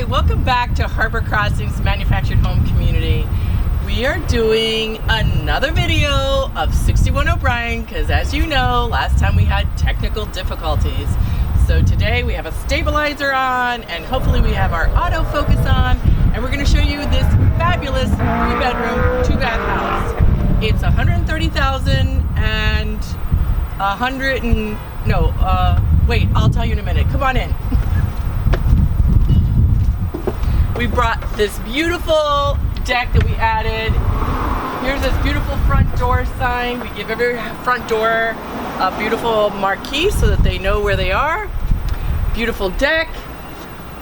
welcome back to Harbor Crossing's Manufactured Home Community. We are doing another video of 61 O'Brien because, as you know, last time we had technical difficulties. So today we have a stabilizer on and hopefully we have our autofocus on, and we're going to show you this fabulous 3-bedroom, 2-bath house. It's $130,000 and wait, I'll tell you in a minute. Come on in. We brought this beautiful deck that we added. Here's this beautiful front door sign. We give every front door a beautiful marquee so that they know where they are. Beautiful deck.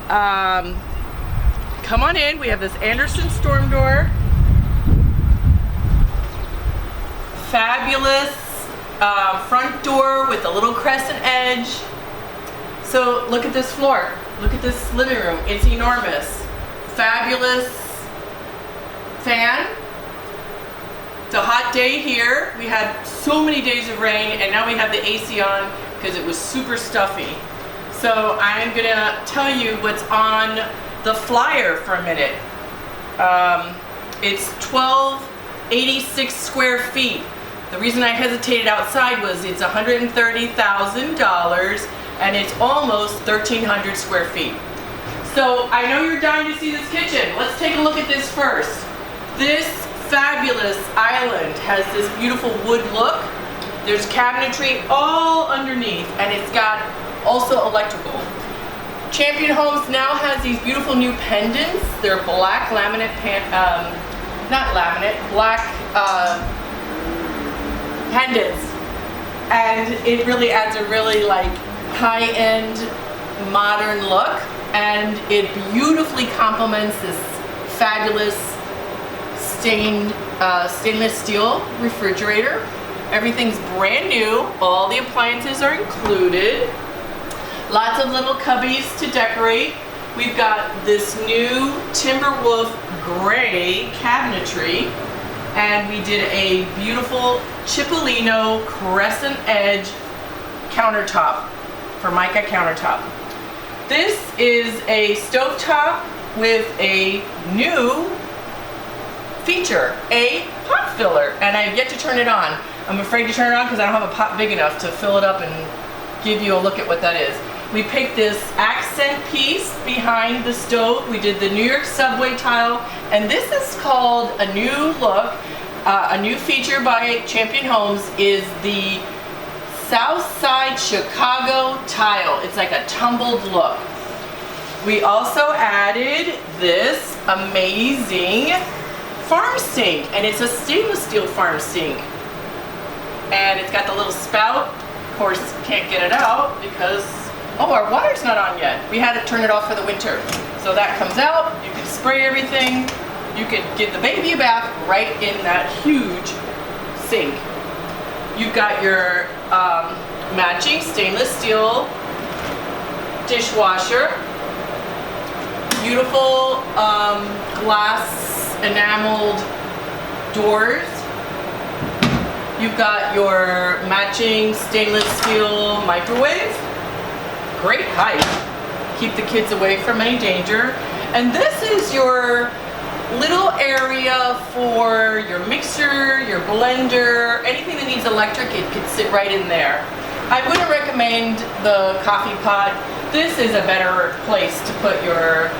Come on in. We have this Anderson storm door. Fabulous front door with a little crescent edge. So look at this floor. Look at this living room. It's enormous. Fabulous fan. It's a hot day here. We had so many days of rain and now we have the AC on because it was super stuffy. So I'm gonna tell you what's on the flyer for a minute. It's 1286 square feet. The reason I hesitated outside was it's $130,000 and it's almost 1,300 square feet. So I know you're dying to see this kitchen. Let's take a look at this first. This fabulous island has this beautiful wood look. There's cabinetry all underneath and it's got also electrical. Champion Homes now has these beautiful new pendants. They're black laminate, black pendants. And it really adds a really like high-end modern look. And it beautifully complements this fabulous stainless steel refrigerator. Everything's brand new. All the appliances are included. Lots of little cubbies to decorate. We've got this new Timberwolf gray cabinetry. And we did a beautiful Cipollino crescent edge countertop, Formica countertop. This is a stovetop with a new feature, a pot filler, and I've yet to turn it on. I'm afraid to turn it on because I don't have a pot big enough to fill it up and give you a look at what that is. We picked this accent piece behind the stove. We did the New York subway tile, and this is called a new look. A new feature by Champion Homes is the South Side Chicago tile. It's like a tumbled look. We also added this amazing farm sink, and it's a stainless steel farm sink. And it's got the little spout. Of course, can't get it out because, oh, our water's not on yet. We had to turn it off for the winter. So that comes out, you can spray everything. You can give the baby a bath right in that huge sink. You've got your matching stainless steel dishwasher, beautiful glass enameled doors. You've got your matching stainless steel microwave, great height, keep the kids away from any danger. And this is your little area for your mixer, your blender, anything that needs electric, it could sit right in there. I wouldn't recommend the coffee pot. This is a better place to put your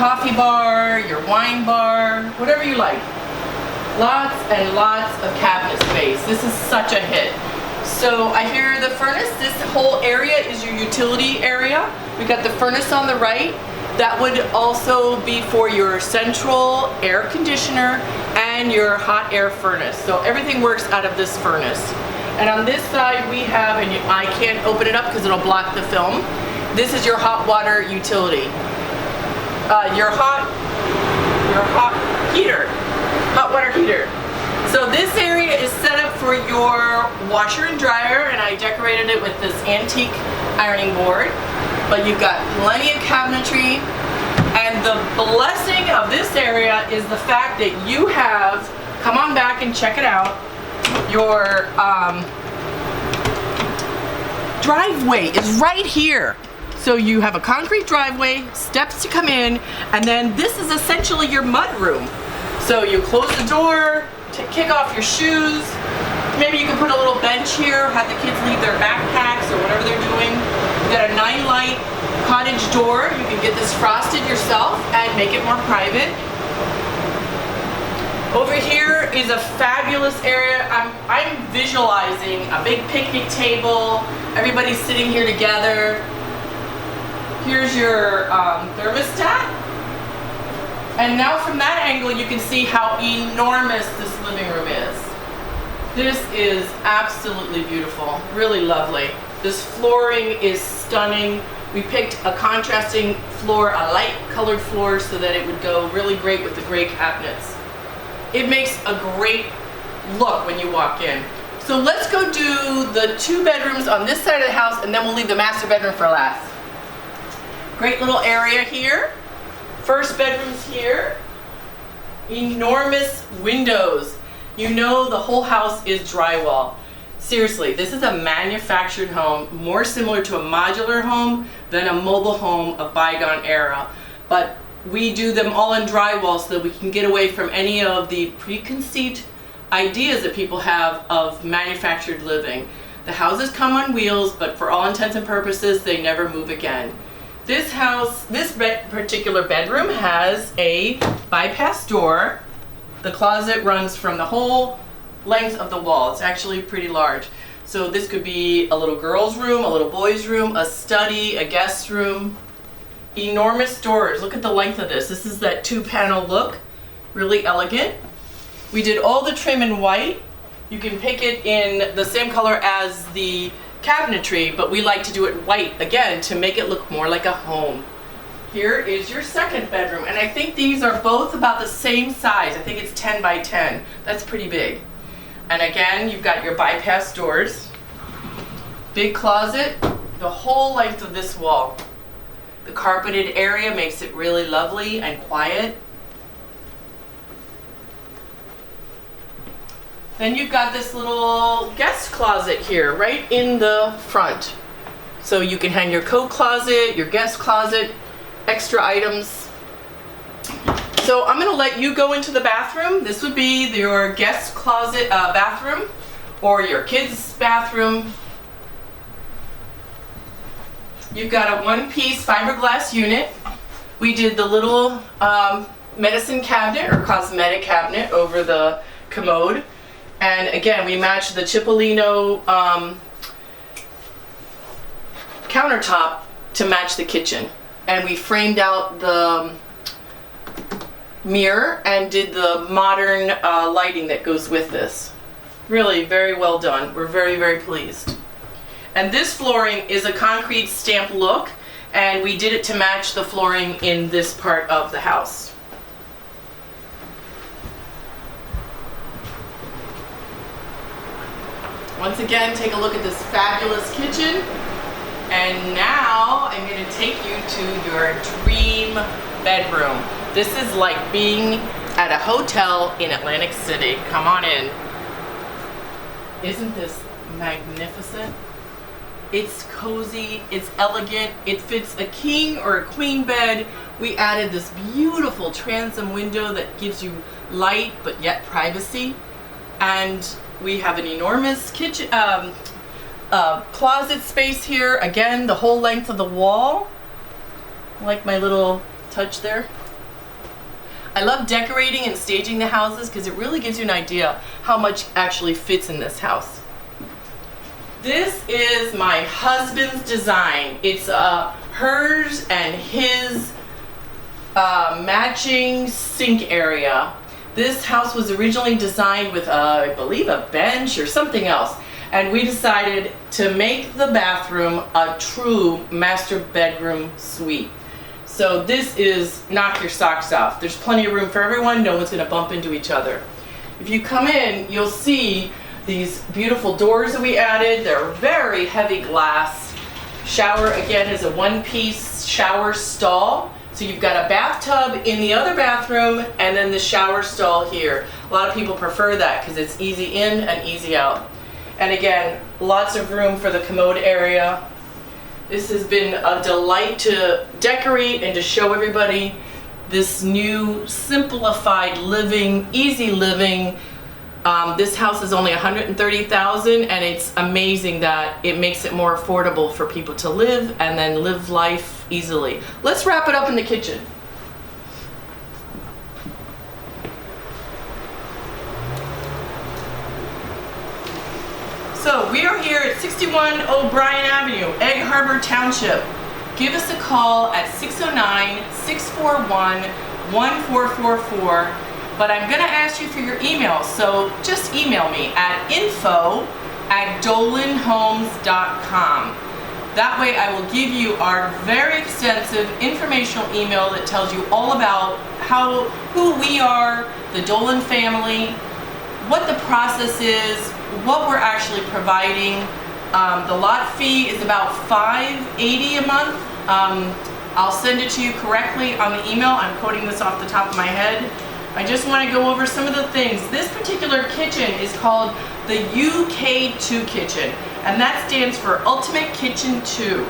coffee bar, your wine bar, whatever you like. Lots and lots of cabinet space. This is such a hit. So I hear the furnace, this whole area is your utility area. We got the furnace on the right. That would also be for your central air conditioner and your hot air furnace. So everything works out of this furnace. And on this side we have, and I can't open it up because it'll block the film. This is your hot water utility. Your hot water heater. So this area is set up for your washer and dryer, and I decorated it with this antique ironing board. But you've got plenty of cabinetry, and the blessing of this area is the fact that you have, come on back and check it out, your driveway is right here. So you have a concrete driveway, steps to come in, and then this is essentially your mud room. So you close the door, kick off your shoes. Maybe you can put a little bench here, have the kids leave their backpacks or whatever they're doing. You got a 9-light cottage door. You can get this frosted yourself and make it more private. Over here is a fabulous area. I'm visualizing a big picnic table. Everybody's sitting here together. Here's your thermostat. And now from that angle, you can see how enormous this living room is. This is absolutely beautiful, really lovely. This flooring is stunning. We picked a contrasting floor, a light colored floor, so that it would go really great with the gray cabinets. It makes a great look when you walk in. So let's go do the 2 bedrooms on this side of the house, and then we'll leave the master bedroom for last. Great little area here. First bedroom's here. Enormous windows. You know the whole house is drywall. Seriously, this is a manufactured home, more similar to a modular home than a mobile home of bygone era. But we do them all in drywall so that we can get away from any of the preconceived ideas that people have of manufactured living. The houses come on wheels, but for all intents and purposes, they never move again. This house, this particular bedroom has a bypass door. The closet runs from the whole length of the wall. It's actually pretty large. So this could be a little girl's room, a little boy's room, a study, a guest room. Enormous doors. Look at the length of this. This is that 2-panel look. Really elegant. We did all the trim in white. You can pick it in the same color as the cabinetry, but we like to do it white again to make it look more like a home. Here is your second bedroom, and I think these are both about the same size. I think it's 10 by 10. That's pretty big. And again, you've got your bypass doors. Big closet, the whole length of this wall. The carpeted area makes it really lovely and quiet. Then you've got this little guest closet here, right in the front. So you can hang your coat closet, your guest closet, extra items. So I'm gonna let you go into the bathroom. This would be your guest closet bathroom or your kids' bathroom. You've got a 1-piece fiberglass unit. We did the little medicine cabinet or cosmetic cabinet over the commode. And again, we matched the Cipollino countertop to match the kitchen. And we framed out the mirror and did the modern lighting that goes with this. Really very well done. We're very, very pleased. And this flooring is a concrete stamp look, and we did it to match the flooring in this part of the house. Once again, take a look at this fabulous kitchen. And now I'm going to take you to your dream bedroom. This is like being at a hotel in Atlantic City. Come on in. Isn't this magnificent? It's cozy, it's elegant, it fits a king or a queen bed. We added this beautiful transom window that gives you light but yet privacy. And we have an enormous kitchen, closet space here. Again, the whole length of the wall. I like my little touch there. I love decorating and staging the houses because it really gives you an idea how much actually fits in this house. This is my husband's design. It's hers and his matching sink area. This house was originally designed with, I believe, a bench or something else. And we decided to make the bathroom a true master bedroom suite. So this is knock your socks off. There's plenty of room for everyone. No one's going to bump into each other. If you come in, you'll see these beautiful doors that we added. They're very heavy glass. Shower, again, is a 1-piece shower stall. So you've got a bathtub in the other bathroom and then the shower stall here. A lot of people prefer that because it's easy in and easy out. And again, lots of room for the commode area. This has been a delight to decorate and to show everybody this new simplified living, easy living. This house is only $130,000, and it's amazing that it makes it more affordable for people to live and then live life easily. Let's wrap it up in the kitchen. So we are here at 61 O'Brien Avenue, Egg Harbor Township. Give us a call at 609-641-1444. But I'm going to ask you for your email, so just email me at info@dolanhomes.com. That way I will give you our very extensive informational email that tells you all about who we are, the Dolan family, what the process is, what we're actually providing. The lot fee is about $580 a month. I'll send it to you correctly on the email. I'm quoting this off the top of my head. I just want to go over some of the things. This particular kitchen is called the UK2 kitchen, and that stands for Ultimate Kitchen 2.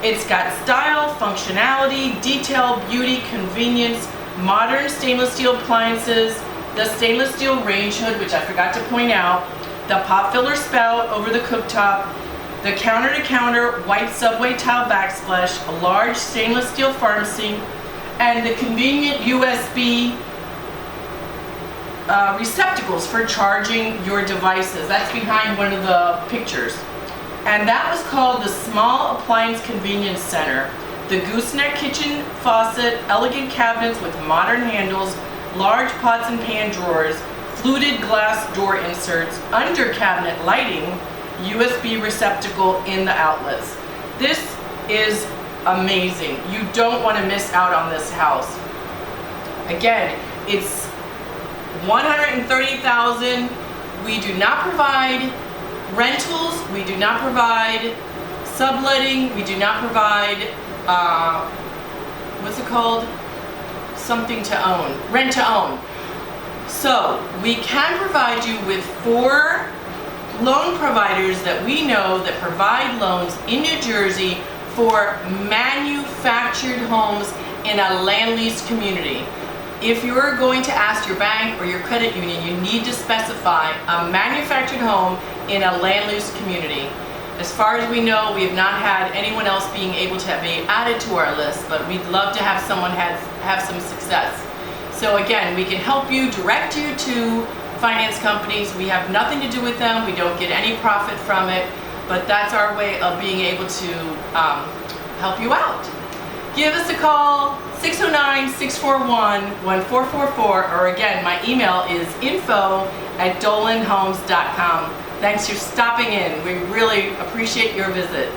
It's got style, functionality, detail, beauty, convenience, modern stainless steel appliances, the stainless steel range hood, which I forgot to point out, the pot filler spout over the cooktop, the counter-to-counter white subway tile backsplash, a large stainless steel farm sink, and the convenient USB receptacles for charging your devices. That's behind one of the pictures. And that was called the Small Appliance Convenience Center. The gooseneck kitchen faucet, elegant cabinets with modern handles, large pots and pan drawers, fluted glass door inserts, under cabinet lighting, USB receptacle in the outlets. This is amazing. You don't want to miss out on this house. Again, it's $130,000. We do not provide rentals. We do not provide subletting. We do not provide what's it called? Something to own. Rent to own. So we can provide you with 4 loan providers that we know that provide loans in New Jersey for manufactured homes in a land lease community. If you're going to ask your bank or your credit union, you need to specify a manufactured home in a land lease community. As far as we know, we have not had anyone else being able to be added to our list, but we'd love to have someone have some success. So again, we can help you, direct you to finance companies. We have nothing to do with them. We don't get any profit from it, but that's our way of being able to help you out. Give us a call, 609-641-1444, or again, my email is info@dolanhomes.com. Thanks for stopping in. We really appreciate your visit.